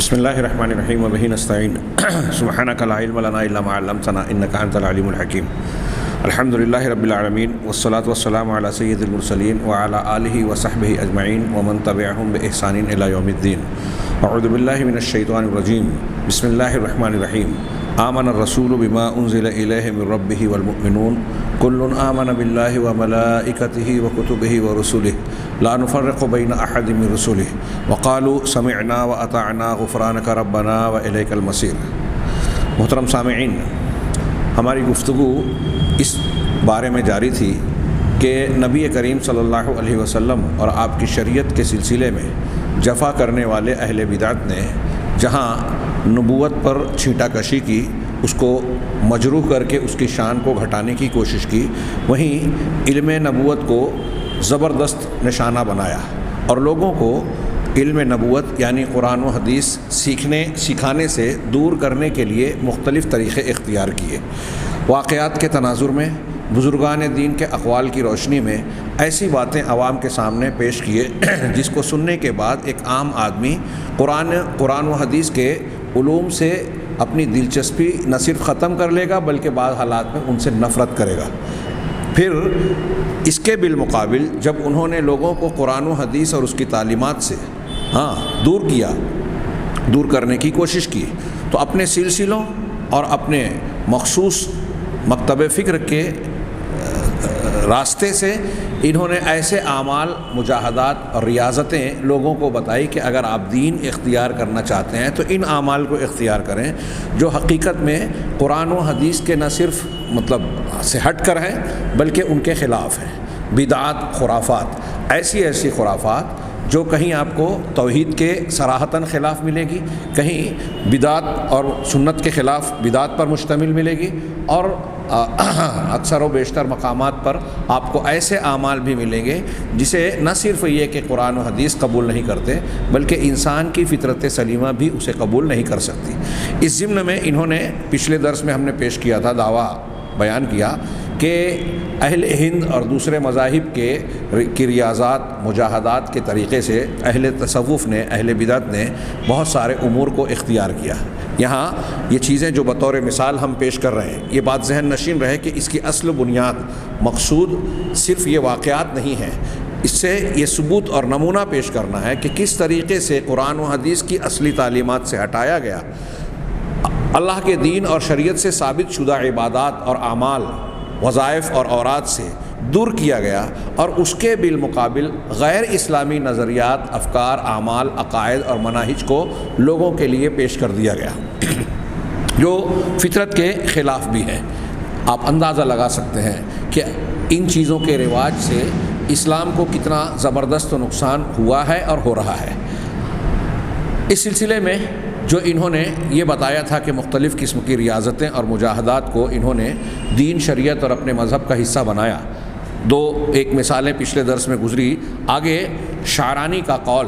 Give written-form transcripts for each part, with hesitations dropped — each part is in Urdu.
بسم اللہ الرحمن الرحیم وبہ نستعین سبحانک لا علم لنا الا ما علمتنا انک انت العلیم الحکیم الحمد للہ رب العالمین والصلاة والسلام علی سید المرسلین وعلی آلہ وصحبہ اجمعین ومن تبعہم بإحسان الی یوم الدین اعوذ باللہ من الشیطان الرجیم بسم اللہ الرحمن الرحیم آمن الرسول بما انزل الیہ من ربہ والمؤمنون کل آمن باللہ وملائکتہ وکتبہ ورسلہ لا نفرق بین احد من رسلہ وقالوا سمعنا واطعنا غفرانک ربنا والیک المصیر۔ محترم سامعین، ہماری گفتگو اس بارے میں جاری تھی کہ نبی کریم صلی اللہ علیہ وسلم اور آپ کی شریعت کے سلسلے میں جفا کرنے والے اہل بدعت نے جہاں نبوت پر چھینٹا کشی کی، اس کو مجروح کر کے اس کی شان کو گھٹانے کی کوشش کی، وہیں علم نبوت کو زبردست نشانہ بنایا اور لوگوں کو علم نبوت یعنی قرآن و حدیث سکھانے سے دور کرنے کے لیے مختلف طریقے اختیار کیے۔ واقعات کے تناظر میں، بزرگان دین کے اقوال کی روشنی میں ایسی باتیں عوام کے سامنے پیش کیے جس کو سننے کے بعد ایک عام آدمی قرآن و حدیث کے علوم سے اپنی دلچسپی نہ صرف ختم کر لے گا بلکہ بعض حالات میں ان سے نفرت کرے گا۔ پھر اس کے بالمقابل جب انہوں نے لوگوں کو قرآن و حدیث اور اس کی تعلیمات سے دور کرنے کی کوشش کی، تو اپنے سلسلوں اور اپنے مخصوص مکتب فکر کے راستے سے انہوں نے ایسے اعمال، مجاہدات اور ریاضتیں لوگوں کو بتائی کہ اگر آپ دین اختیار کرنا چاہتے ہیں تو ان اعمال کو اختیار کریں جو حقیقت میں قرآن و حدیث کے نہ صرف سے ہٹ کر ہیں بلکہ ان کے خلاف ہیں۔ بدعات، خرافات، ایسی خرافات جو کہیں آپ کو توحید کے صراحتاً خلاف ملے گی، کہیں بدعت اور سنت کے خلاف بدعت پر مشتمل ملے گی، اور اکثر و بیشتر مقامات پر آپ کو ایسے اعمال بھی ملیں گے جسے نہ صرف یہ کہ قرآن و حدیث قبول نہیں کرتے بلکہ انسان کی فطرت سلیمہ بھی اسے قبول نہیں کر سکتی۔ اس ضمن میں انہوں نے پچھلے درس میں ہم نے پیش کیا تھا، دعویٰ بیان کیا کہ اہل ہند اور دوسرے مذاہب کی ریاضات، مجاہدات کے طریقے سے اہل تصوف نے، اہل بدعت نے بہت سارے امور کو اختیار کیا۔ یہاں یہ چیزیں جو بطور مثال ہم پیش کر رہے ہیں، یہ بات ذہن نشین رہے کہ اس کی اصل بنیاد، مقصود صرف یہ واقعات نہیں ہیں، اس سے یہ ثبوت اور نمونہ پیش کرنا ہے کہ کس طریقے سے قرآن و حدیث کی اصلی تعلیمات سے ہٹایا گیا، اللہ کے دین اور شریعت سے ثابت شدہ عبادات اور اعمال، وظائف اور اوراد سے دور کیا گیا، اور اس کے بالمقابل غیر اسلامی نظریات، افکار، اعمال، عقائد اور مناہج کو لوگوں کے لیے پیش کر دیا گیا جو فطرت کے خلاف بھی ہیں۔ آپ اندازہ لگا سکتے ہیں کہ ان چیزوں کے رواج سے اسلام کو کتنا زبردست نقصان ہوا ہے اور ہو رہا ہے۔ اس سلسلے میں جو انہوں نے یہ بتایا تھا کہ مختلف قسم کی ریاضتیں اور مجاہدات کو انہوں نے دین، شریعت اور اپنے مذہب کا حصہ بنایا، ایک مثالیں پچھلے درس میں گزری۔ آگے شعرانی کا قول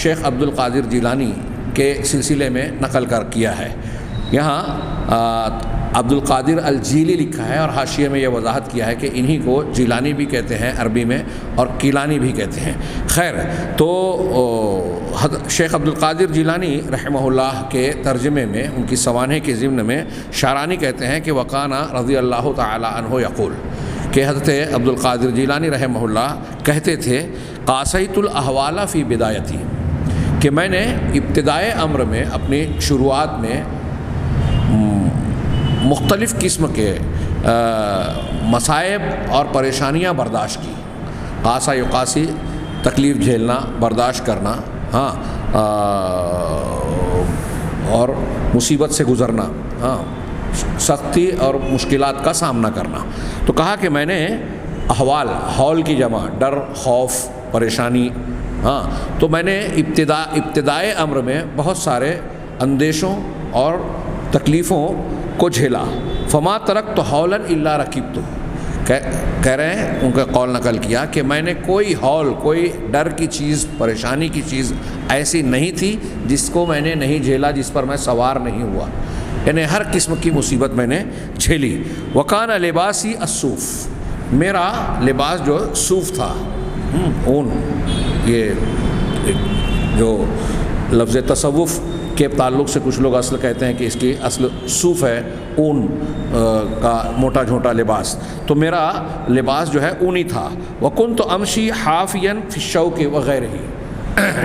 شیخ عبد القادر جیلانی کے سلسلے میں نقل کیا ہے۔ یہاں عبد القادر الجیلی لکھا ہے اور حاشیے میں یہ وضاحت کیا ہے کہ انہی کو جیلانی بھی کہتے ہیں عربی میں اور کیلانی بھی کہتے ہیں۔ خیر، تو شیخ عبد القادر جیلانی رحمہ اللہ کے ترجمے میں ان کی سوانح کے ضمن میں شعرانی کہتے ہیں کہ وقانا رضی اللہ تعالی عنہ یقول، کہ حضرت عبد القادر جیلانی رحمہ اللہ کہتے تھے قاسیت الاحوال فی بدایتی، کہ میں نے ابتدائے امر میں، اپنی شروعات میں مختلف قسم کے مصائب اور پریشانیاں برداشت کی۔ قاسا یقاسی، تکلیف جھیلنا، برداشت کرنا، اور مصیبت سے گزرنا، سختی اور مشکلات کا سامنا کرنا۔ تو کہا کہ میں نے احوال، حول کی جمع ڈر، خوف، پریشانی، تو میں نے ابتدائے امر میں بہت سارے اندیشوں اور تکلیفوں کو جھیلا۔ فما ترکت حولا الا رکبت، کہہ رہے ہیں، ان کا قول نقل کیا کہ میں نے کوئی حول، کوئی ڈر کی چیز، پریشانی کی چیز ایسی نہیں تھی جس کو میں نے نہیں جھیلا، جس پر میں سوار نہیں ہوا، یعنی ہر قسم کی مصیبت میں نے جھیلی۔ وکان لباسی الصوف، میرا لباس جو صوف تھا، اون، یہ جو لفظ تصوف کے تعلق سے کچھ لوگ اصل کہتے ہیں کہ اس کی اصل صوف ہے، اون کا موٹا جھوٹا لباس، تو میرا لباس جو ہے اونی تھا۔ وَكُنْتُ أَمْشِي حَافِيًا فِي الشَّوْكِ وَغَيْرِهِ،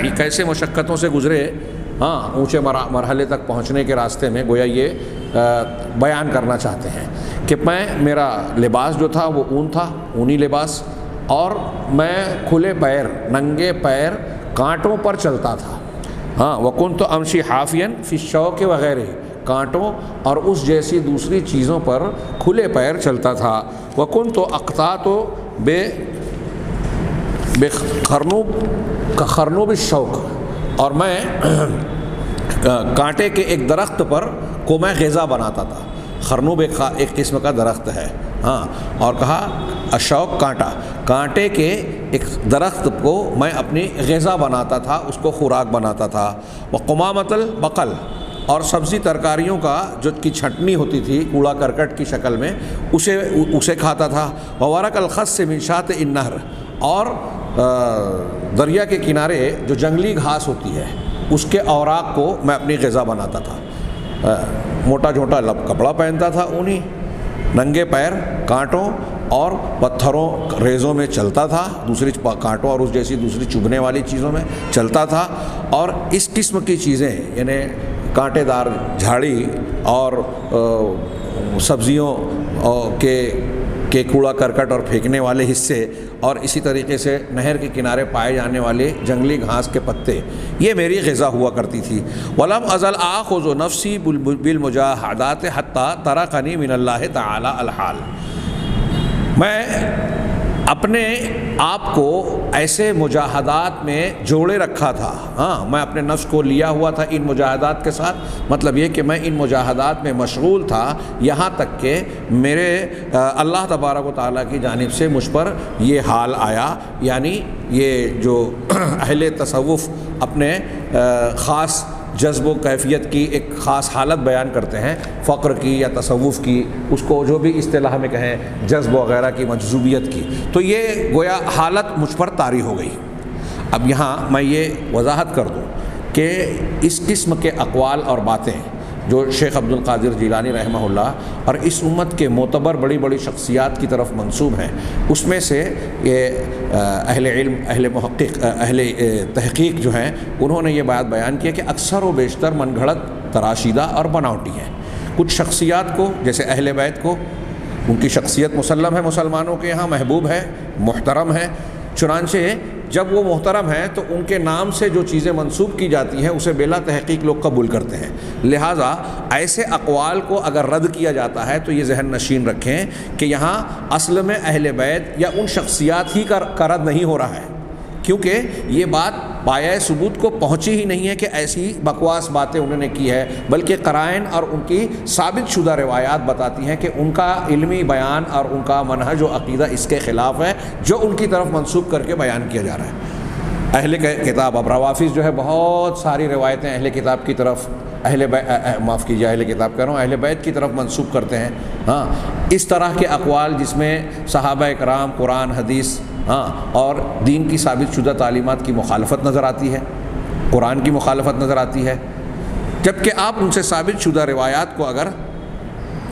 یہ کیسے مشقتوں سے گزرے اونچے مرحلے تک پہنچنے کے راستے میں، گویا یہ بیان کرنا چاہتے ہیں کہ میرا لباس جو تھا وہ اون تھا، اونی لباس، اور میں کھلے پیر، ننگے پیر کانٹوں پر چلتا تھا۔ وَكُنْتُ أَمْشِي حَافِيًا فِي الشَّوْكِ وَغَيْرِهِ، کانٹوں اور اس جیسی دوسری چیزوں پر کھلے پیر چلتا تھا۔ وَكُنْتُ أَقْطَعْتُ بِخَرْنُوبِ الشَّوْكِ، اور میں کانٹے کے ایک درخت پر کو میں غذا بناتا تھا۔ خرنوب ایک قسم کا درخت ہے، اور کہا اشوک کانٹے کے ایک درخت کو میں اپنی غذا بناتا تھا، اس کو خوراک بناتا تھا۔ وقمامۃ البقل، اور سبزی ترکاریوں کا جو کی چھٹنی ہوتی تھی کوڑا کرکٹ کی شکل میں، اسے کھاتا تھا۔ وورق الخس من شاطئ النہر، اور دریا کے کنارے جو جنگلی گھاس ہوتی ہے اس کے اوراق کو میں اپنی غذا بناتا تھا۔ موٹا جھوٹا کپڑا پہنتا تھا اونی، ننگے پیر کانٹوں اور پتھروں ریزوں میں چلتا تھا، دوسری کانٹوں اور اس جیسی دوسری چبھنے والی چیزوں میں چلتا تھا، اور اس قسم کی چیزیں یعنی کانٹے دار جھاڑی اور سبزیوں کے کوڑا کرکٹ اور پھینکنے والے حصے، اور اسی طریقے سے نہر کے کنارے پائے جانے والے جنگلی گھاس کے پتے، یہ میری غذا ہوا کرتی تھی۔ وَلَمْ أَزَلْ آخُذُ نَفْسِي بِالْمُجَاهَدَاتِ حَتَّى تَرَكَنِي مِنَ اللَّهِ تَعَالَى الْحَالِ، میں اپنے آپ کو ایسے مجاہدات میں جوڑے رکھا تھا، میں اپنے نفس کو لیا ہوا تھا ان مجاہدات کے ساتھ، مطلب یہ کہ میں ان مجاہدات میں مشغول تھا یہاں تک کہ میرے اللہ تبارک و تعالیٰ کی جانب سے مجھ پر یہ حال آیا، یعنی یہ جو اہل تصوف اپنے خاص جذب و کیفیت کی ایک خاص حالت بیان کرتے ہیں، فقر کی یا تصوف کی، اس کو جو بھی اصطلاح میں کہیں جذب وغیرہ کی، مجذوبیت کی، تو یہ گویا حالت مجھ پر طاری ہو گئی۔ اب یہاں میں یہ وضاحت کر دوں کہ اس قسم کے اقوال اور باتیں جو شیخ عبد القادر جیلانی رحمہ اللہ اور اس امت کے معتبر بڑی بڑی شخصیات کی طرف منسوب ہیں، اس میں سے یہ اہل علم، اہل محقق، اہل تحقیق جو ہیں، انہوں نے یہ بات بیان کیا کہ اکثر و بیشتر من گھڑت، تراشیدہ اور بناوٹی ہیں۔ کچھ شخصیات کو جیسے اہل بیت کو، ان کی شخصیت مسلم ہے، مسلمانوں کے یہاں محبوب ہے، محترم ہے، چنانچہ جب وہ محترم ہیں تو ان کے نام سے جو چیزیں منسوب کی جاتی ہیں اسے بلا تحقیق لوگ قبول کرتے ہیں، لہٰذا ایسے اقوال کو اگر رد کیا جاتا ہے تو یہ ذہن نشین رکھیں کہ یہاں اصل میں اہل بیت یا ان شخصیات ہی کا رد نہیں ہو رہا ہے، کیونکہ یہ بات پایہ ثبوت کو پہنچی ہی نہیں ہے کہ ایسی بکواس باتیں انہوں نے کی ہے، بلکہ قرائن اور ان کی ثابت شدہ روایات بتاتی ہیں کہ ان کا علمی بیان اور ان کا منہج و عقیدہ اس کے خلاف ہے جو ان کی طرف منسوب کر کے بیان کیا جا رہا ہے۔ اہل کتاب، اب روافظ جو ہے بہت ساری روایتیں اہل کتاب کی طرف، معاف کیجیے اہل کتاب کہہ رہا ہوں، اہل بیت کی طرف منسوب کرتے ہیں۔ اس طرح کے اقوال جس میں صحابہ کرام، قرآن، حدیث اور دین کی ثابت شدہ تعلیمات کی مخالفت نظر آتی ہے، قرآن کی مخالفت نظر آتی ہے، جبکہ آپ ان سے ثابت شدہ روایات کو اگر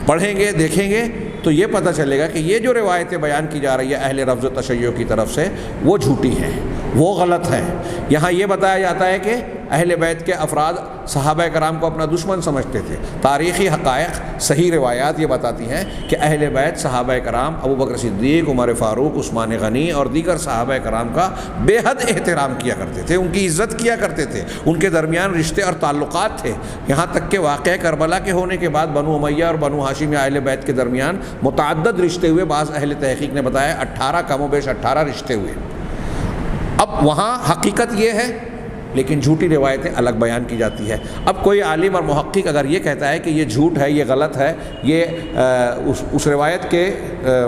پڑھیں گے، دیکھیں گے تو یہ پتہ چلے گا کہ یہ جو روایتیں بیان کی جا رہی ہے اہل رفض و تشیع کی طرف سے وہ جھوٹی ہیں، وہ غلط ہیں۔ یہاں یہ بتایا جاتا ہے کہ اہل بیت کے افراد صحابہ کرام کو اپنا دشمن سمجھتے تھے، تاریخی حقائق، صحیح روایات یہ بتاتی ہیں کہ اہل بیت صحابہ کرام، ابو بکر صدیق، عمر فاروق، عثمان غنی اور دیگر صحابہ کرام کا بے حد احترام کیا کرتے تھے، ان کی عزت کیا کرتے تھے، ان کے درمیان رشتے اور تعلقات تھے، یہاں تک کہ واقعہ کربلا کے ہونے کے بعد بنو امیہ اور بنو ہاشم یا اہل بیت کے درمیان متعدد رشتے ہوئے، بعض اہل تحقیق نے بتایا 18 کم و بیش 18 رشتے ہوئے۔ اب وہاں حقیقت یہ ہے لیکن جھوٹی روایتیں الگ بیان کی جاتی ہے۔ اب کوئی عالم اور محقق اگر یہ کہتا ہے کہ یہ جھوٹ ہے، یہ غلط ہے، یہ اس روایت کے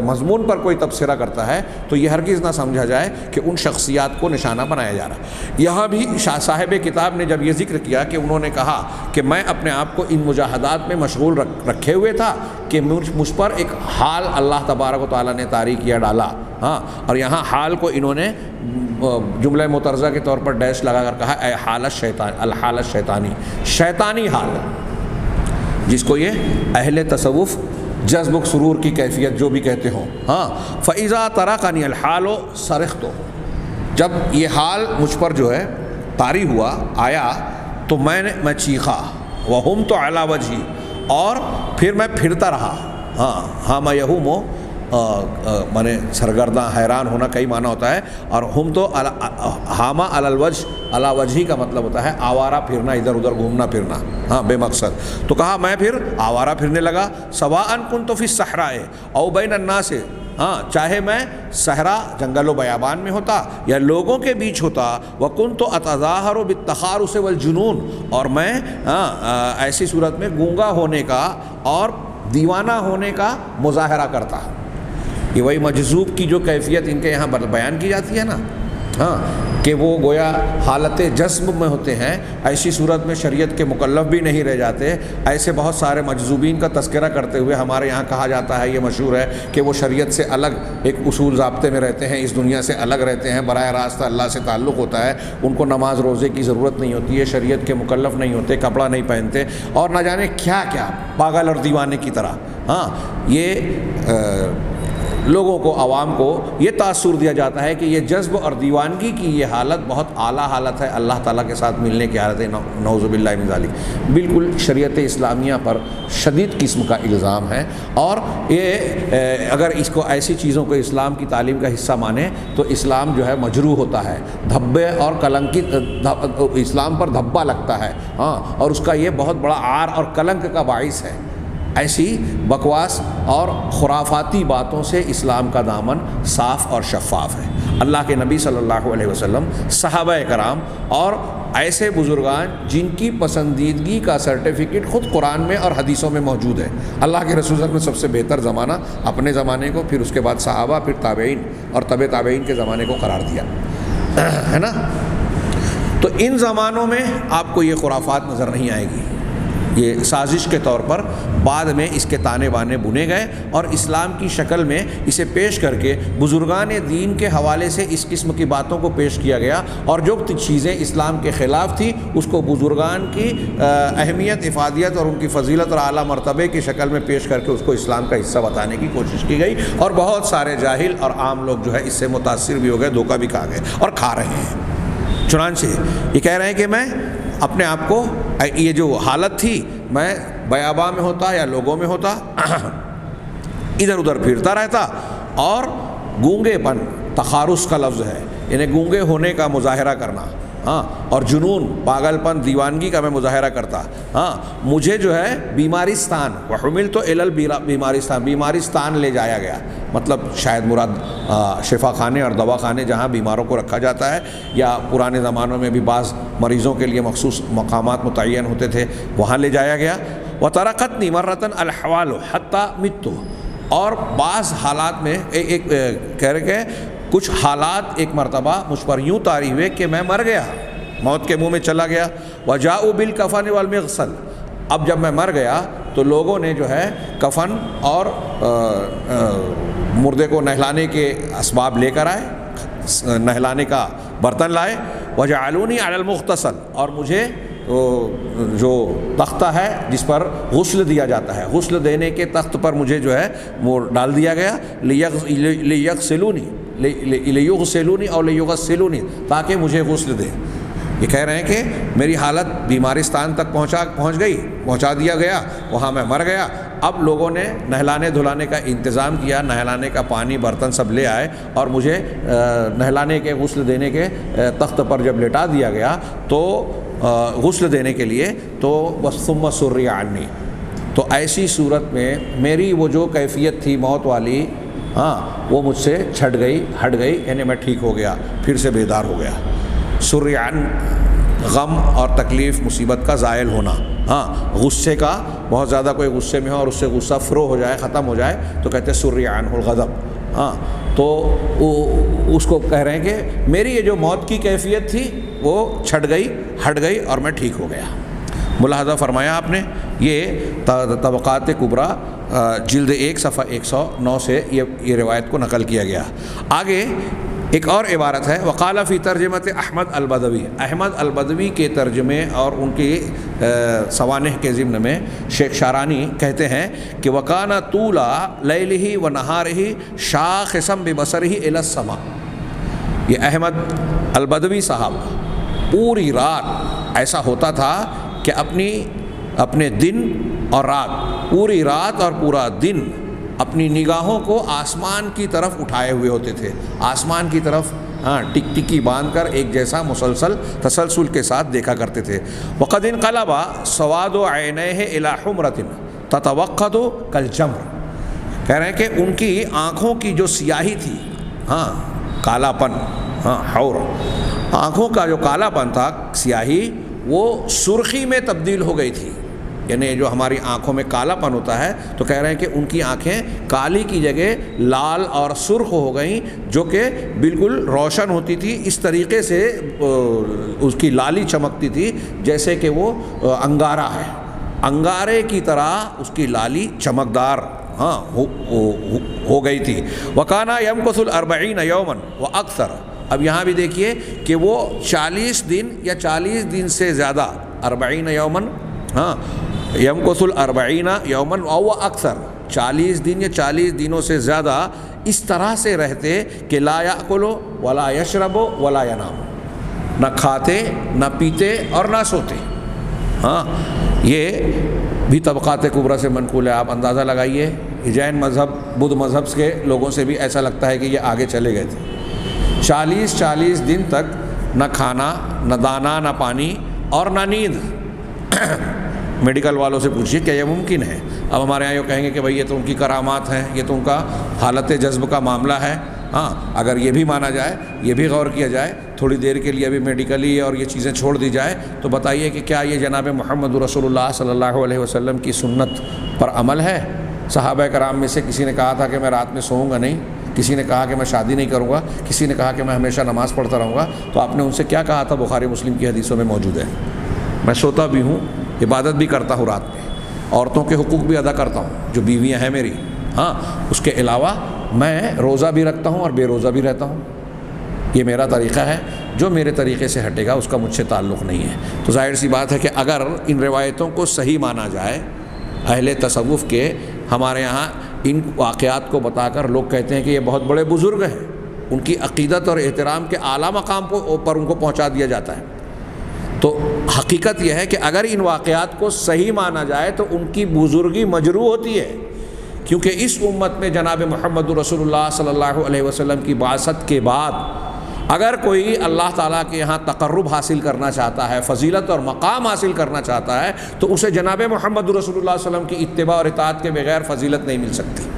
مضمون پر کوئی تبصرہ کرتا ہے تو یہ ہرگز نہ سمجھا جائے کہ ان شخصیات کو نشانہ بنایا جا رہا ہے۔ یہاں بھی صاحب کتاب نے جب یہ ذکر کیا کہ انہوں نے کہا کہ میں اپنے آپ کو ان مجاہدات میں مشغول رکھے ہوئے تھا کہ مجھ پر ایک حال اللہ تبارک و تعالیٰ نے طاری کیا ڈالا، اور یہاں حال کو انہوں نے جملہ مترجہ کے طور پر ڈیش لگا کر کہا اے حالت شیطان، الحالت شیطانی، شیطانی حال، جس کو یہ اہل تصوف جذب و سرور کی کیفیت جو بھی کہتے ہوں. ہاں فَإِذَا تَرَقَنِي الْحَالُ صَرِخْتُ، جب یہ حال مجھ پر جو ہے طاری ہوا، آیا، تو میں چیخا. وَهُمْتُ عَلَى وَجْهِي، اور پھر میں پھرتا رہا. ہاں میں یہوں مانے سرگرداں، حیران ہونا کئی معنی ہوتا ہے، اور ہم تو ہاما علی الوجہ، علی وجہی کا مطلب ہوتا ہے آوارہ پھرنا، ادھر ادھر گھومنا پھرنا، ہاں بے مقصد. تو کہا میں پھر آوارہ پھرنے لگا. سواء كنت في الصحراء او بین الناس، ہاں چاہے میں صحرا جنگل و بیابان میں ہوتا یا لوگوں کے بیچ ہوتا. وَكُنْتُ أَتَظَاهَرُ بِالتَّخَارُصِ وَالْجُنُونِ، اور میں ایسی صورت میں گونگا ہونے کا اور دیوانہ ہونے کا مظاہرہ کرتا. یہ وہی مجذوب کی جو کیفیت ان کے یہاں بیان کی جاتی ہے نا، ہاں کہ وہ گویا حالت جذب میں ہوتے ہیں. ایسی صورت میں شریعت کے مکلف بھی نہیں رہ جاتے. ایسے بہت سارے مجذوبین کا تذکرہ کرتے ہوئے ہمارے یہاں کہا جاتا ہے، یہ مشہور ہے کہ وہ شریعت سے الگ ایک اصول ضابطے میں رہتے ہیں، اس دنیا سے الگ رہتے ہیں، براہ راست اللہ سے تعلق ہوتا ہے، ان کو نماز روزے کی ضرورت نہیں ہوتی ہے، شریعت کے مکلف نہیں ہوتے، کپڑا نہیں پہنتے، اور نہ جانے کیا کیا پاگل اور دیوانے کی طرح. ہاں یہ لوگوں کو، عوام کو یہ تاثر دیا جاتا ہے کہ یہ جذب اور دیوانگی کی یہ حالت بہت اعلیٰ حالت ہے، اللہ تعالیٰ کے ساتھ ملنے کی حالت ہے. نعوذ باللہ من ذالک. بالکل شریعت اسلامیہ پر شدید قسم کا الزام ہے، اور یہ اگر اس کو ایسی چیزوں کو اسلام کی تعلیم کا حصہ مانے تو اسلام جو ہے مجروح ہوتا ہے، دھبے اور کلنکی، اسلام پر دھبا لگتا ہے، ہاں، اور اس کا یہ بہت بڑا عار اور کلنک کا باعث ہے. ایسی بکواس اور خرافاتی باتوں سے اسلام کا دامن صاف اور شفاف ہے. اللہ کے نبی صلی اللہ علیہ وسلم، صحابہ کرام اور ایسے بزرگان جن کی پسندیدگی کا سرٹیفکیٹ خود قرآن میں اور حدیثوں میں موجود ہے. اللہ کے رسول صلی اللہ علیہ وسلم نے سب سے بہتر زمانہ اپنے زمانے کو، پھر اس کے بعد صحابہ، پھر تابعین اور تبع تابعین کے زمانے کو قرار دیا ہے نا. تو ان زمانوں میں آپ کو یہ خرافات نظر نہیں آئے گی. یہ سازش کے طور پر بعد میں اس کے تانے بانے بنے گئے، اور اسلام کی شکل میں اسے پیش کر کے بزرگان دین کے حوالے سے اس قسم کی باتوں کو پیش کیا گیا، اور جو چیزیں اسلام کے خلاف تھی اس کو بزرگان کی اہمیت، افادیت اور ان کی فضیلت اور اعلیٰ مرتبے کی شکل میں پیش کر کے اس کو اسلام کا حصہ بتانے کی کوشش کی گئی. اور بہت سارے جاہل اور عام لوگ جو ہے اس سے متاثر بھی ہو گئے، دھوکہ بھی کھا گئے اور کھا رہے ہیں. چنانچہ یہ کہہ رہے ہیں کہ میں اپنے آپ کو، یہ جو حالت تھی، میں بیاباں میں ہوتا یا لوگوں میں ہوتا، ادھر ادھر پھرتا رہتا، اور گونگے پن، تخارص کا لفظ ہے، یعنی گونگے ہونے کا مظاہرہ کرنا، ہاں، اور جنون، پاگل پن، دیوانگی کا میں مظاہرہ کرتا. ہاں مجھے جو ہے بیمارستان، وحملت الی البیمارستان، بیمارستان لے جایا گیا، مطلب شاید مراد شفا خانے اور دوا خانے جہاں بیماروں کو رکھا جاتا ہے، یا پرانے زمانوں میں بھی بعض مریضوں کے لیے مخصوص مقامات متعین ہوتے تھے، وہاں لے جایا گیا. وَتَرَقَتْنِي مَرَّةً الْحَوَالُ حَتَّى مِتُّ، اور بعض حالات میں ایک کہہ رہے کہ کچھ حالات ایک مرتبہ مجھ پر یوں طاری ہوئے کہ میں مر گیا، موت کے منہ میں چلا گیا. وَجَاءُوا بِالْكَفَنِ وَالْمِغْسَلِ، اب جب میں مر گیا تو لوگوں نے جو ہے کفن اور مردے کو نہلانے کے اسباب لے کر آئے، نہلانے کا برتن لائے. وَجَعَلُونِي عَلَى الْمُغْتَسَلِ، اور مجھے جو تختہ ہے جس پر غسل دیا جاتا ہے، غسل دینے کے تخت پر مجھے جو ہے وہ ڈال دیا گیا. لِيَغْسِلُونِي اور لِيُغَسِّلُونِي، تاکہ مجھے غسل دے. یہ کہہ رہے ہیں کہ میری حالت بیمارستان تک پہنچا دیا گیا، وہاں میں مر گیا. اب لوگوں نے نہلانے دھلانے کا انتظام کیا، نہلانے کا پانی، برتن سب لے آئے، اور مجھے نہلانے کے، غسل دینے کے تخت پر جب لٹا دیا گیا تو غسل دینے کے لیے، تو ثم سُرِّ عنی، تو ایسی صورت میں میری وہ جو کیفیت تھی موت والی، ہاں وہ مجھ سے ہٹ گئی، یعنی میں ٹھیک ہو گیا، پھر سے بیدار ہو گیا. سُرِّ عن، غم اور تکلیف مصیبت کا زائل ہونا. ہاں غصے کا، بہت زیادہ کوئی غصے میں ہو اور اس سے غصہ فرو ہو جائے، ختم ہو جائے، تو کہتے ہیں سُرِّ عنہ الغضب. ہاں تو اس کو کہہ رہے ہیں کہ میری یہ جو موت کی کیفیت تھی وہ ہٹ گئی اور میں ٹھیک ہو گیا. ملاحظہ فرمایا آپ نے، یہ طبقات کبریٰ جلد 1 صفحہ 109 سے یہ روایت کو نقل کیا گیا. آگے ایک اور عبارت ہے وقال فی ترجمت احمد البدوی، احمد البدوی کے ترجمے اور ان کی سوانح کے ضمن میں شیخ شارانی کہتے ہیں کہ وکانہ طولا لیلہ و نہارہ شاخصا ببصرہ الی السماء، یہ احمد البدوی صاحب پوری رات ایسا ہوتا تھا کہ اپنے دن اور رات، پوری رات اور پورا دن اپنی نگاہوں کو آسمان کی طرف اٹھائے ہوئے ہوتے تھے، آسمان کی طرف ٹک ٹکی باندھ کر ایک جیسا تسلسل کے ساتھ دیکھا کرتے تھے۔ وقد انقلب سواد عینیہ الی حمرۃ تتوقد کالجمر، کہہ رہے ہیں کہ ان کی آنکھوں کی جو سیاہی تھی، کالا پن، حور، آنکھوں کا جو کالا پن تھا، سیاہی، وہ سرخی میں تبدیل ہو گئی تھی۔ یعنی جو ہماری آنکھوں میں کالا پن ہوتا ہے، تو کہہ رہے ہیں کہ ان کی آنکھیں کالی کی جگہ لال اور سرخ ہو گئیں، جو کہ بالکل روشن ہوتی تھی، اس طریقے سے اس کی لالی چمکتی تھی جیسے کہ وہ انگارہ ہے، انگارے کی طرح اس کی لالی چمکدار ہو گئی تھی۔ وَكَانَ يَمْكُثُ الْأَرْبَعِينَ يَوْمًا وَأَكْثَرَ، اب یہاں بھی دیکھیے کہ وہ 40 دن یا 40 دن سے زیادہ، 40 یومن، یمکث الاربعین یومن او اکثر، 40 دن یا 40 دنوں سے زیادہ اس طرح سے رہتے کہ لا یاکل ولا یشرب ولا ینام، نہ کھاتے نہ پیتے اور نہ سوتے۔ یہ بھی طبقات کبریٰ سے منقول ہے، آپ اندازہ لگائیے، جین مذہب، بدھ مذہب کے لوگوں سے بھی ایسا لگتا ہے کہ یہ آگے چلے گئے تھے۔ 40 دن تک نہ کھانا، نہ دانا، نہ پانی اور نہ نیند۔ میڈیکل والوں سے پوچھیے کیا یہ ممکن ہے؟ اب ہمارے یہاں یہ کہیں گے کہ بھئی یہ تو ان کی کرامات ہیں، یہ تو ان کا حالت جذب کا معاملہ ہے۔ اگر یہ بھی مانا جائے، یہ بھی غور کیا جائے، تھوڑی دیر کے لیے ابھی میڈیکلی اور یہ چیزیں چھوڑ دی جائے، تو بتائیے کہ کیا یہ جناب محمد رسول اللہ صلی اللہ علیہ وسلم کی سنت پر عمل ہے؟ صحابہ کرام میں سے کسی نے کہا تھا کہ میں رات میں سوؤں گا نہیں، کسی نے کہا کہ میں شادی نہیں کروں گا، کسی نے کہا کہ میں ہمیشہ نماز پڑھتا رہوں گا، تو آپ نے ان سے کیا کہا تھا؟ بخاری مسلم کی حدیثوں میں موجود ہے۔ میں سوتا بھی ہوں، عبادت بھی کرتا ہوں رات میں، عورتوں کے حقوق بھی ادا کرتا ہوں جو بیویاں ہیں میری، اس کے علاوہ میں روزہ بھی رکھتا ہوں اور بے روزہ بھی رہتا ہوں۔ یہ میرا طریقہ ہے، جو میرے طریقے سے ہٹے گا اس کا مجھ سے تعلق نہیں ہے۔ تو ظاہر سی بات ہے کہ اگر ان روایتوں کو صحیح مانا جائے، اہل تصوف کے ہمارے یہاں ان واقعات کو بتا کر لوگ کہتے ہیں کہ یہ بہت بڑے بزرگ ہیں، ان کی عقیدت اور احترام کے اعلیٰ مقام پر ان کو پہنچا دیا جاتا ہے۔ تو حقیقت یہ ہے کہ اگر ان واقعات کو صحیح مانا جائے تو ان کی بزرگی مجروح ہوتی ہے، کیونکہ اس امت میں جناب محمد رسول اللہ صلی اللہ علیہ وسلم کی بعثت کے بعد اگر کوئی اللہ تعالیٰ کے یہاں تقرب حاصل کرنا چاہتا ہے، فضیلت اور مقام حاصل کرنا چاہتا ہے، تو اسے جناب محمد رسول اللہ صلی اللہ علیہ وسلم کی اتباع اور اطاعت کے بغیر فضیلت نہیں مل سکتی۔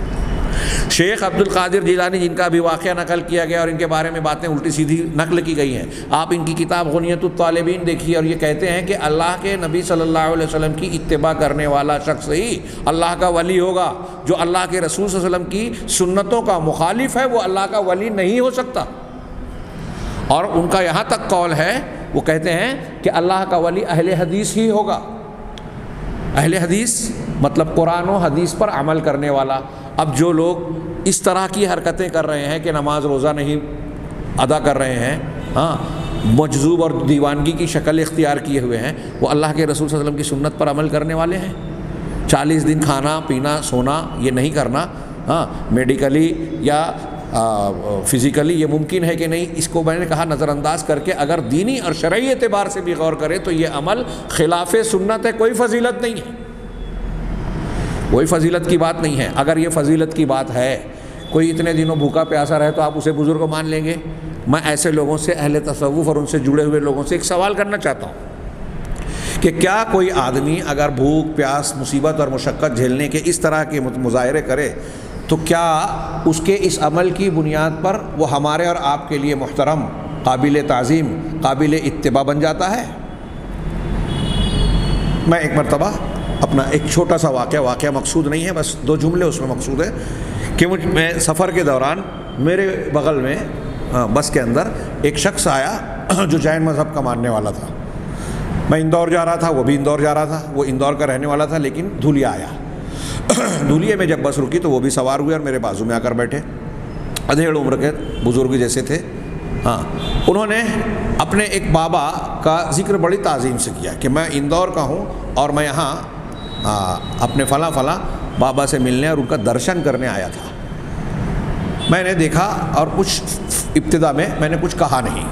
شیخ عبد القادر جیلانی، جن کا بھی واقعہ نقل کیا گیا اور ان کے بارے میں باتیں الٹی سیدھی نقل کی گئی ہیں، آپ ان کی کتاب غنیۃ الطالبین دیکھیے، اور یہ کہتے ہیں کہ اللہ کے نبی صلی اللہ علیہ وسلم کی اتباع کرنے والا شخص ہی اللہ کا ولی ہوگا، جو اللہ کے رسول صلی اللہ علیہ وسلم کی سنتوں کا مخالف ہے وہ اللہ کا ولی نہیں ہو سکتا۔ اور ان کا یہاں تک قول ہے، وہ کہتے ہیں کہ اللہ کا ولی اہل حدیث ہی ہوگا۔ اہل حدیث مطلب قرآن و حدیث پر عمل کرنے والا۔ اب جو لوگ اس طرح کی حرکتیں کر رہے ہیں کہ نماز روزہ نہیں ادا کر رہے ہیں، مجذوب اور دیوانگی کی شکل اختیار کیے ہوئے ہیں، وہ اللہ کے رسول صلی اللہ علیہ وسلم کی سنت پر عمل کرنے والے ہیں۔ 40 دن کھانا پینا سونا یہ نہیں کرنا، میڈیکلی یا فزیکلی یہ ممکن ہے کہ نہیں، اس کو میں نے کہا نظر انداز کر کے اگر دینی اور شرعی اعتبار سے بھی غور کرے تو یہ عمل خلاف سنت ہے، کوئی فضیلت نہیں ہے، کوئی فضیلت کی بات نہیں ہے۔ اگر یہ فضیلت کی بات ہے، کوئی اتنے دنوں بھوکا پیاسا رہے تو آپ اسے بزرگ مان لیں گے؟ میں ایسے لوگوں سے، اہل تصوف اور ان سے جڑے ہوئے لوگوں سے ایک سوال کرنا چاہتا ہوں کہ کیا کوئی آدمی اگر بھوک پیاس مصیبت اور مشقت جھیلنے کے اس طرح کے مظاہرے کرے تو کیا اس کے اس عمل کی بنیاد پر وہ ہمارے اور آپ کے لیے محترم، قابل تعظیم، قابل اتباع بن جاتا ہے؟ میں ایک مرتبہ اپنا ایک چھوٹا سا واقعہ مقصود نہیں ہے، بس 2 جملے اس میں مقصود ہے کہ میں سفر کے دوران میرے بغل میں بس کے اندر ایک شخص آیا جو جین مذہب کا ماننے والا تھا۔ میں اندور جا رہا تھا، وہ بھی اندور جا رہا تھا، وہ اندور کا رہنے والا تھا لیکن دھولیا آیا۔ دھولیے میں جب بس رکی تو وہ بھی سوار ہوئے اور میرے بازو میں آ کر بیٹھے، ادھیڑ عمر کے بزرگ جیسے تھے، ہاں، انہوں نے اپنے ایک بابا کا ذکر بڑی تعظیم سے کیا کہ میں اندور کا ہوں اور میں یہاں اپنے فلاں فلاں بابا سے ملنے اور ان کا درشن کرنے آیا تھا۔ میں نے دیکھا اور کچھ ابتدا میں نے کچھ کہا نہیں،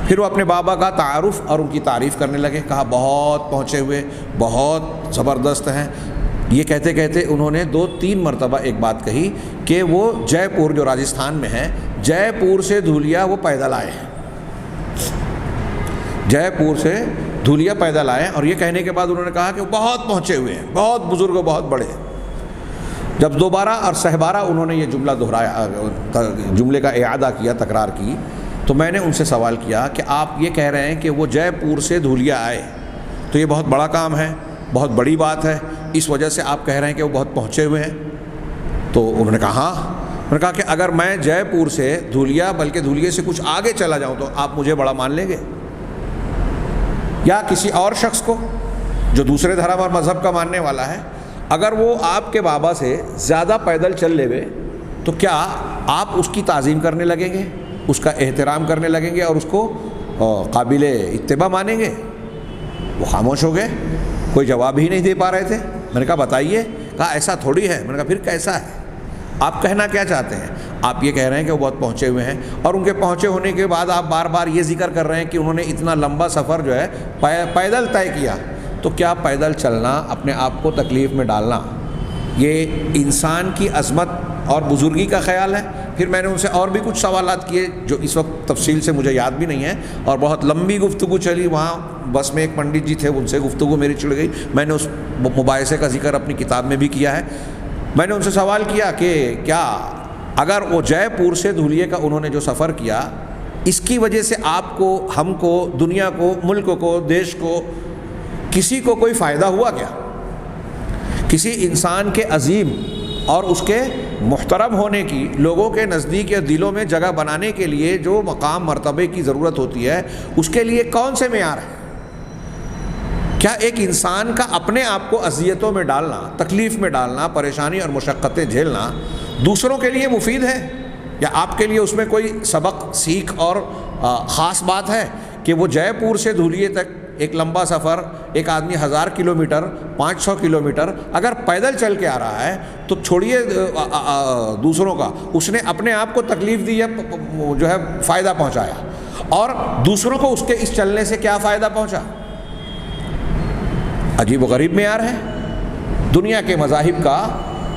پھر وہ اپنے بابا کا تعارف اور ان کی تعریف کرنے لگے، کہا بہت پہنچے ہوئے، بہت زبردست ہیں۔ یہ کہتے کہتے انہوں نے 2-3 مرتبہ ایک بات کہی کہ وہ جے پور جو راجستھان میں ہے، جے پور سے دھولیا وہ پیدل آئے ہیں، جے پور سے دھولیا پیدل آئے، اور یہ کہنے کے بعد انہوں نے کہا کہ وہ بہت پہنچے ہوئے ہیں، بہت بزرگ و بہت بڑے ہیں۔ جب دوبارہ اور سہبارہ انہوں نے یہ جملہ دہرایا، جملے کا اعادہ کیا، تکرار کی، تو میں نے ان سے سوال کیا کہ آپ یہ کہہ رہے ہیں کہ وہ جے پور سے دھولیا آئے، تو یہ بہت بڑا کام ہے، بہت بڑی بات ہے، اس وجہ سے آپ کہہ رہے ہیں کہ وہ بہت پہنچے ہوئے ہیں؟ تو انہوں نے کہا ہاں۔ انہوں نے کہا کہ اگر میں جے پور سے دھولیا، بلکہ دھولیے سے کچھ آگے چلا جاؤں تو آپ مجھے بڑا مان لیں گے؟ یا کسی اور شخص کو جو دوسرے دھرم اور مذہب کا ماننے والا ہے، اگر وہ آپ کے بابا سے زیادہ پیدل چل لے تو کیا آپ اس کی تعظیم کرنے لگیں گے، اس کا احترام کرنے لگیں گے اور اس کو قابل اتباع مانیں گے؟ وہ خاموش ہو گئے، کوئی جواب ہی نہیں دے پا رہے تھے۔ میں نے کہا بتائیے، کہا ایسا تھوڑی ہے۔ میں نے کہا پھر کیسا ہے؟ آپ کہنا کیا چاہتے ہیں؟ آپ یہ کہہ رہے ہیں کہ وہ بہت پہنچے ہوئے ہیں، اور ان کے پہنچے ہونے کے بعد آپ بار بار یہ ذکر کر رہے ہیں کہ انہوں نے اتنا لمبا سفر جو ہے پیدل طے کیا، تو کیا پیدل چلنا، اپنے آپ کو تکلیف میں ڈالنا، یہ انسان کی عظمت اور بزرگی کا خیال ہے؟ پھر میں نے ان سے اور بھی کچھ سوالات کیے جو اس وقت تفصیل سے مجھے یاد بھی نہیں ہے، اور بہت لمبی گفتگو چلی۔ وہاں بس میں ایک پنڈت جی تھے، ان سے گفتگو میری چڑھ گئی۔ میں نے اس مباحثے کا ذکر اپنی کتاب میں بھی کیا ہے۔ میں نے ان سے سوال کیا کہ کیا اگر وہ جے پور سے دھولیے کا انہوں نے جو سفر کیا، اس کی وجہ سے آپ کو، ہم کو، دنیا کو، ملک کو، دیش کو، کسی کو کوئی فائدہ ہوا کیا؟ کسی انسان کے عظیم اور اس کے محترم ہونے کی، لوگوں کے نزدیک یا دلوں میں جگہ بنانے کے لیے جو مقام مرتبے کی ضرورت ہوتی ہے، اس کے لیے کون سے معیار ہیں؟ کیا ایک انسان کا اپنے آپ کو اذیتوں میں ڈالنا، تکلیف میں ڈالنا، پریشانی اور مشقتیں جھیلنا دوسروں کے لیے مفید ہے؟ یا آپ کے لیے اس میں کوئی سبق، سیکھ اور خاص بات ہے کہ وہ جے پور سے دھولیے تک ایک لمبا سفر، ایک آدمی 1000 کلومیٹر، 500 کلومیٹر اگر پیدل چل کے آ رہا ہے تو چھوڑیے دوسروں کا، اس نے اپنے آپ کو تکلیف دی ہے، جو ہے فائدہ پہنچایا، اور دوسروں کو اس کے اس چلنے سے کیا فائدہ پہنچا؟ عجیب و غریب معیار ہے۔ دنیا کے مذاہب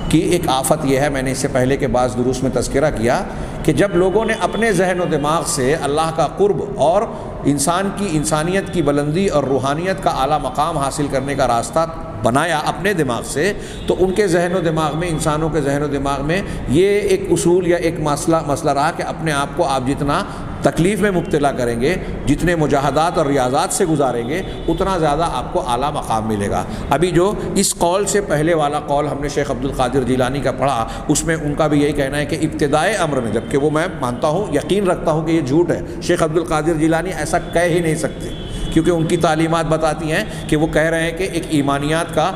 کی ایک آفت یہ ہے، میں نے اس سے پہلے کے بعض دروس میں تذکرہ کیا، کہ جب لوگوں نے اپنے ذہن و دماغ سے اللہ کا قرب اور انسان کی انسانیت کی بلندی اور روحانیت کا اعلیٰ مقام حاصل کرنے کا راستہ بنایا اپنے دماغ سے، تو ان کے ذہن و دماغ میں، انسانوں کے ذہن و دماغ میں یہ ایک اصول یا ایک مسئلہ رہا کہ اپنے آپ کو آپ جتنا تکلیف میں مبتلا کریں گے، جتنے مجاہدات اور ریاضات سے گزاریں گے، اتنا زیادہ آپ کو اعلیٰ مقام ملے گا۔ ابھی جو اس قول سے پہلے والا قول ہم نے شیخ عبد القادر جیلانی کا پڑھا، اس میں ان کا بھی یہی کہنا ہے کہ ابتدائے امر میں، جبکہ وہ میں مانتا ہوں، یقین رکھتا ہوں کہ یہ جھوٹ ہے، شیخ عبد القادر جیلانی ایسا کہہ ہی نہیں سکتے، کیونکہ ان کی تعلیمات بتاتی ہیں کہ وہ کہہ رہے ہیں کہ ایک ایمانیات کا،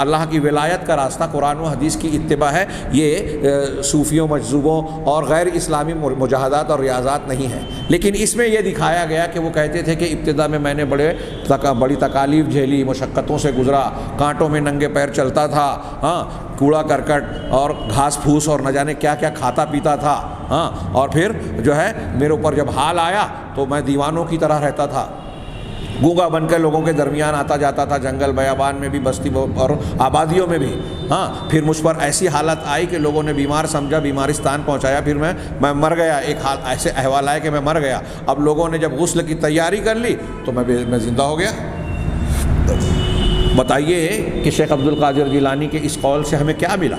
اللہ کی ولایت کا راستہ قرآن و حدیث کی اتباع ہے، یہ صوفیوں، مجذوبوں اور غیر اسلامی مجاہدات اور ریاضات نہیں ہے۔ لیکن اس میں یہ دکھایا گیا کہ وہ کہتے تھے کہ ابتدا میں نے بڑی تکالیف جھیلی، مشقتوں سے گزرا، کانٹوں میں ننگے پیر چلتا تھا، ہاں، کوڑا کرکٹ اور گھاس پھوس اور نہ جانے کیا کیا کھاتا پیتا تھا، ہاں، اور پھر جو ہے میرے اوپر جب حال آیا تو میں دیوانوں کی طرح رہتا تھا، گونگا بن کے لوگوں کے درمیان آتا جاتا تھا، جنگل بیابان میں بھی، بستی اور آبادیوں میں بھی، ہاں، پھر مجھ پر ایسی حالت آئی کہ لوگوں نے بیمار سمجھا، بیمارستان پہنچایا، پھر میں مر گیا، ایک حال ایسے احوال آئے کہ میں مر گیا۔ اب لوگوں نے جب غسل کی تیاری کر لی تو میں زندہ ہو گیا۔ بتائیے کہ شیخ عبد القادر جیلانی کے اس قول سے ہمیں کیا ملا؟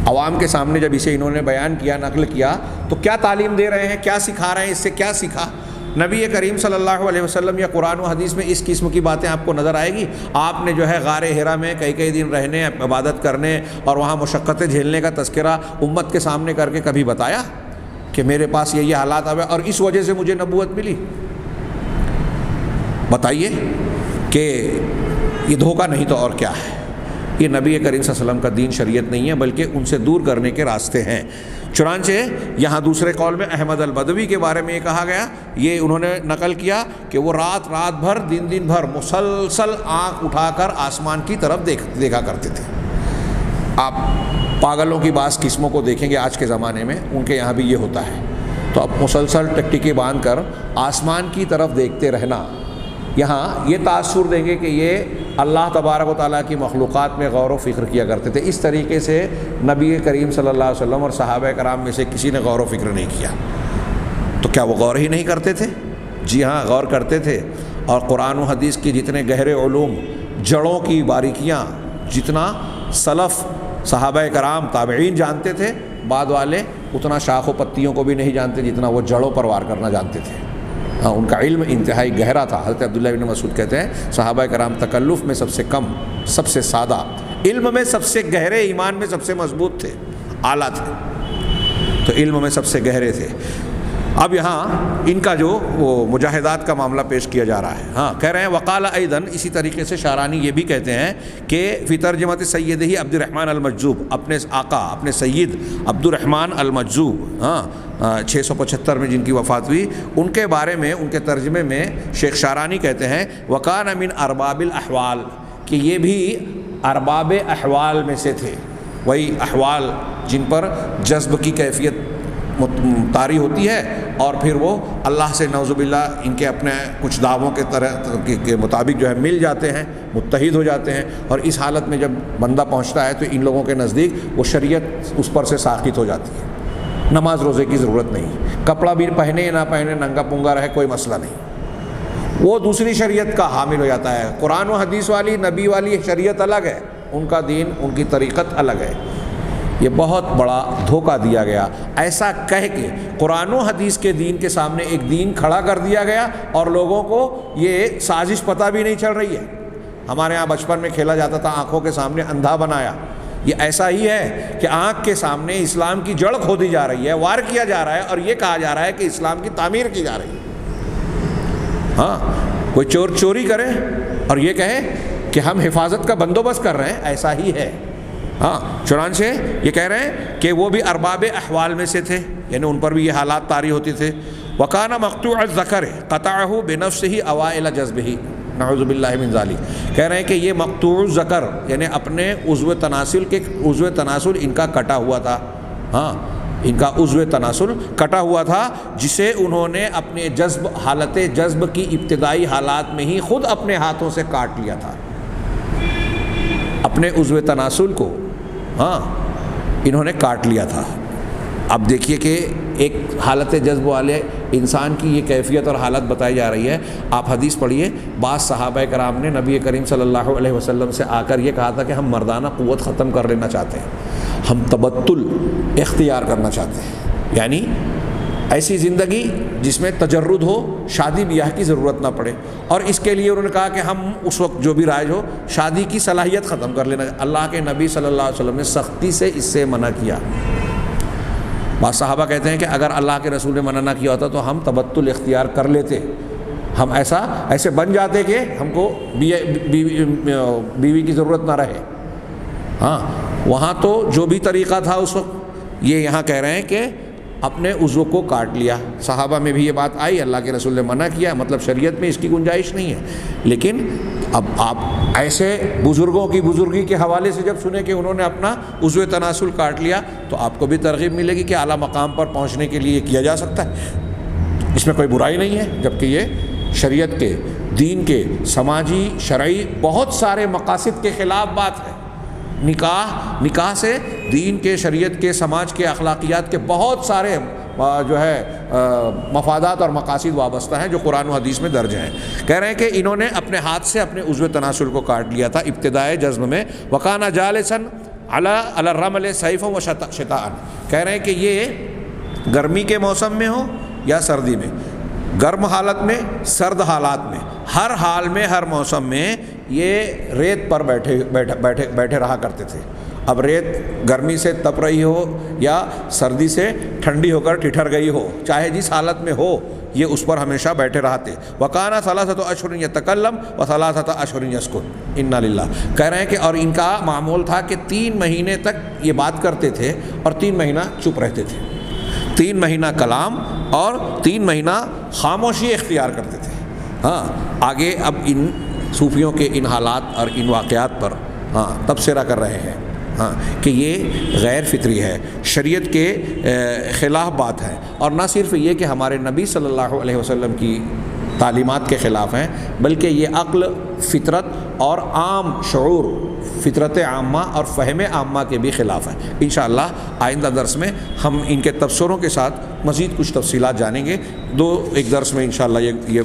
عوام کے سامنے جب اسے انہوں نے بیان کیا، نقل کیا، تو کیا تعلیم دے رہے ہیں، کیا سکھا رہے ہیں، اس سے کیا سیکھا؟ نبی کریم صلی اللہ علیہ وسلم یا قرآن و حدیث میں اس قسم کی باتیں آپ کو نظر آئے گی؟ آپ نے جو ہے غار حرا میں کئی دن رہنے، عبادت کرنے اور وہاں مشقتیں جھیلنے کا تذکرہ امت کے سامنے کر کے کبھی بتایا کہ میرے پاس یہ حالات آئے اور اس وجہ سے مجھے نبوت ملی؟ بتائیے کہ یہ دھوکہ نہیں تو اور کیا ہے؟ یہ نبی کریم صلی اللہ علیہ وسلم کا دین شریعت نہیں ہے بلکہ ان سے دور کرنے کے راستے ہیں۔ چنانچہ یہاں دوسرے قول میں احمد البدوی کے بارے میں یہ کہا گیا، یہ انہوں نے نقل کیا کہ وہ رات بھر دن بھر مسلسل آنکھ اٹھا کر آسمان کی طرف دیکھا کرتے تھے۔ آپ پاگلوں کی بعض قسموں کو دیکھیں گے آج کے زمانے میں، ان کے یہاں بھی یہ ہوتا ہے، تو اب مسلسل ٹکٹکی باندھ کر آسمان کی طرف دیکھتے رہنا، یہاں یہ تاثر دیں گے کہ یہ اللہ تبارک و تعالیٰ کی مخلوقات میں غور و فکر کیا کرتے تھے۔ اس طریقے سے نبی کریم صلی اللہ علیہ وسلم اور صحابہ کرام میں سے کسی نے غور و فکر نہیں کیا۔ تو کیا وہ غور ہی نہیں کرتے تھے؟ جی ہاں، غور کرتے تھے، اور قرآن و حدیث کی جتنے گہرے علوم، جڑوں کی باریکیاں، جتنا سلف صحابہ کرام تابعین جانتے تھے، بعد والے اتنا شاخ و پتیوں کو بھی نہیں جانتے جتنا وہ جڑوں پر وار کرنا جانتے تھے۔ ہاں، ان کا علم انتہائی گہرا تھا۔ حضرت عبداللہ بن مسعود کہتے ہیں صحابہ کرام تکلف میں سب سے کم، سب سے سادہ، علم میں سب سے گہرے، ایمان میں سب سے مضبوط تھے، اعلیٰ تھے، تو علم میں سب سے گہرے تھے۔ اب یہاں ان کا جو وہ مجاہدات کا معاملہ پیش کیا جا رہا ہے۔ ہاں، کہہ رہے ہیں وقال ایضاً، اسی طریقے سے شارانی یہ بھی کہتے ہیں کہ فی ترجمۃ سیدہ عبد الرحمن المجذوب، اپنے آقا، اپنے سید عبد الرحمن المجذوب، 675 میں جن کی وفات ہوئی، ان کے بارے میں، ان کے ترجمے میں شیخ شارانی کہتے ہیں وکان من ارباب الاحوال، کہ یہ بھی ارباب احوال میں سے تھے، وہی احوال جن پر جذب کی کیفیت طاری ہوتی ہے، اور پھر وہ اللہ سے نعوذ باللہ ان کے اپنے کچھ دعووں کے طرح کے مطابق جو ہے مل جاتے ہیں، متحد ہو جاتے ہیں، اور اس حالت میں جب بندہ پہنچتا ہے تو ان لوگوں کے نزدیک وہ شریعت اس پر سے ساقط ہو جاتی ہے، نماز روزے کی ضرورت نہیں، کپڑا بھی پہنے یا نہ پہنے، ننگا پنگا رہے، کوئی مسئلہ نہیں، وہ دوسری شریعت کا حامل ہو جاتا ہے۔ قرآن و حدیث والی، نبی والی شریعت الگ ہے، ان کا دین، ان کی طریقت الگ ہے۔ یہ بہت بڑا دھوکہ دیا گیا، ایسا کہہ کے قرآن و حدیث کے دین کے سامنے ایک دین کھڑا کر دیا گیا، اور لوگوں کو یہ سازش پتہ بھی نہیں چل رہی ہے۔ ہمارے ہاں بچپن میں کھیلا جاتا تھا، آنکھوں کے سامنے اندھا بنایا، یہ ایسا ہی ہے کہ آنکھ کے سامنے اسلام کی جڑ کھودی جا رہی ہے، وار کیا جا رہا ہے، اور یہ کہا جا رہا ہے کہ اسلام کی تعمیر کی جا رہی ہے۔ ہاں، کوئی چور چوری کرے اور یہ کہے کہ ہم حفاظت کا بندوبست کر رہے ہیں، ایسا ہی ہے۔ ہاں، چنانچہ یہ کہہ رہے ہیں کہ وہ بھی ارباب احوال میں سے تھے، یعنی ان پر بھی یہ حالات طاری ہوتی تھے۔ وَكَانَ مَقْطُوعَ الذَّكَرِ قَطَعَهُ بِنَفْسِهِ أَوَائِلَ جَذْبِهِ، نعوذ باللہ من ذالک، کہہ رہے ہیں کہ یہ مقطوع الذکر یعنی اپنے عضو تناسل ان کا کٹا ہوا تھا۔ ہاں، ان کا عضو تناسل کٹا ہوا تھا، جسے انہوں نے اپنے حالت جذب کی ابتدائی حالات میں ہی خود اپنے ہاتھوں سے کاٹ لیا تھا، اپنے عضو تناسل کو انہوں نے کاٹ لیا تھا۔ اب دیکھیے کہ ایک حالت جذب والے انسان کی یہ کیفیت اور حالت بتائی جا رہی ہے۔ آپ حدیث پڑھیے، بعض صحابہ کرام نے نبی کریم صلی اللہ علیہ وسلم سے آ کر یہ کہا تھا کہ ہم مردانہ قوت ختم کر لینا چاہتے ہیں، ہم تبتل اختیار کرنا چاہتے ہیں، یعنی ایسی زندگی جس میں تجرد ہو، شادی بیاہ کی ضرورت نہ پڑے، اور اس کے لیے انہوں نے کہا کہ ہم اس وقت جو بھی رائج ہو شادی کی صلاحیت ختم کر لینا۔ اللہ کے نبی صلی اللہ علیہ وسلم نے سختی سے اس سے منع کیا۔ بعض صحابہ کہتے ہیں کہ اگر اللہ کے رسول نے منع نہ کیا ہوتا تو ہم تبتل اختیار کر لیتے، ہم ایسے بن جاتے کہ ہم کو بیوی کی ضرورت نہ رہے۔ ہاں، وہاں تو جو بھی طریقہ تھا اس وقت، یہ یہاں کہہ رہے ہیں کہ اپنے عضو کو کاٹ لیا۔ صحابہ میں بھی یہ بات آئی، اللہ کے رسول نے منع کیا، مطلب شریعت میں اس کی گنجائش نہیں ہے۔ لیکن اب آپ ایسے بزرگوں کی بزرگی کے حوالے سے جب سنیں کہ انہوں نے اپنا عضو تناسل کاٹ لیا، تو آپ کو بھی ترغیب ملے گی کہ اعلیٰ مقام پر پہنچنے کے لیے کیا جا سکتا ہے، اس میں کوئی برائی نہیں ہے، جبکہ یہ شریعت کے، دین کے، سماجی، شرعی بہت سارے مقاصد کے خلاف بات ہے۔ نکاح سے دین کے، شریعت کے، سماج کے، اخلاقیات کے بہت سارے جو ہے مفادات اور مقاصد وابستہ ہیں جو قرآن و حدیث میں درج ہیں۔ کہہ رہے ہیں کہ انہوں نے اپنے ہاتھ سے اپنے عضو تناسل کو کاٹ لیا تھا ابتدائے جذب میں۔ وَكَانَ جَالِسًا عَلَى الرَّمْلِ صَيْفًا وَشِتَاءً، کہہ رہے ہیں کہ یہ گرمی کے موسم میں ہو یا سردی میں، گرم حالت میں، سرد حالات میں، ہر حال میں، ہر موسم میں یہ ریت پر بیٹھے رہا کرتے تھے۔ اب ریت گرمی سے تپ رہی ہو یا سردی سے ٹھنڈی ہو کر ٹھٹر گئی ہو، چاہے جس حالت میں ہو، یہ اس پر ہمیشہ بیٹھے رہتے. وَكَانَ ثَلَاثَةُ أَشْهُرٍ يَتَكَلَّمُ وَثَلَاثَةَ أَشْهُرٍ يَسْكُتُ. اِنَّا لِلَّهِ. کہہ رہے ہیں کہ اور ان کا معمول تھا کہ 3 مہینے تک یہ بات کرتے تھے اور 3 مہینہ چپ رہتے تھے. 3 مہینہ کلام اور 3 مہینہ خاموشی اختیار کرتے تھے. ہاں آگے اب ان صوفیوں کے ان حالات اور ان واقعات پر تبصرہ کر رہے ہیں کہ یہ غیر فطری ہے، شریعت کے خلاف بات ہے، اور نہ صرف یہ کہ ہمارے نبی صلی اللہ علیہ وسلم کی تعلیمات کے خلاف ہیں، بلکہ یہ عقل، فطرت اور عام شعور، فطرت عامہ اور فہم عامہ کے بھی خلاف ہے. انشاءاللہ آئندہ درس میں ہم ان کے تبصروں کے ساتھ مزید کچھ تفصیلات جانیں گے. ایک درس میں انشاءاللہ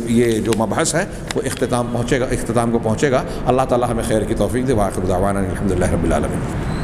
یہ جو مبحث ہے وہ اختتام کو پہنچے گا. اللہ تعالی ہمیں خیر کی توفیق دے. وآخر دعوانا الحمدللہ رب العالمین.